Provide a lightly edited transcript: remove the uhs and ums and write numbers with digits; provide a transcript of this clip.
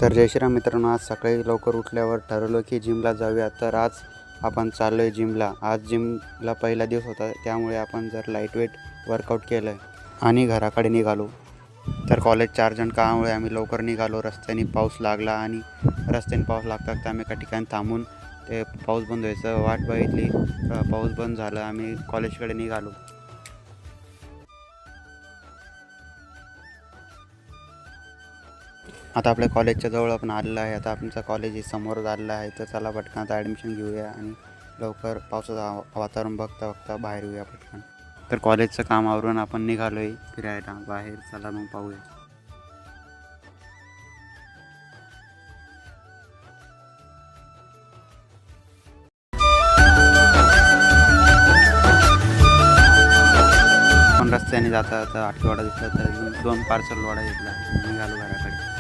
तर जय श्रीराम मित्रांनो, आज सकाळी लवकर उठल्यावर ठरवलं की जिमला जाऊया. तर आज आपण चाललो आहे जिमला. आज जिमला पहिला दिवस होता, त्यामुळे आपण जर लाईटवेट वर्कआउट केलं आहे आणि घराकडे निघालो. तर कॉलेज 4 जण कामामुळे आम्ही लवकर निघालो. रस्त्याने पाऊस लागला आणि रस्त्याने पाऊस लागता आम्ही एका ठिकाणी थांबून ते पाऊस बंद व्हायचं वाट बघितली. पाऊस बंद झालं, आम्ही कॉलेजकडे निघालो. आता आपल्या कॉलेजच्या जवळ आपण आलेलं आहे. आता आमचं कॉलेज समोरच आलेलं आहे. तर चला पटकन आता ॲडमिशन घेऊया आणि लवकर पावसाचं वातावरण बघता बाहेर येऊया पटकन. तर कॉलेजचं काम आवरून आपण निघालो आहे फिरायला बाहेर. चला मग पाहूया. पण रस्त्याने जाता जाता आठवडा दिसला तर 2 पार्सल वडा घेतला, निघालो घराकडे.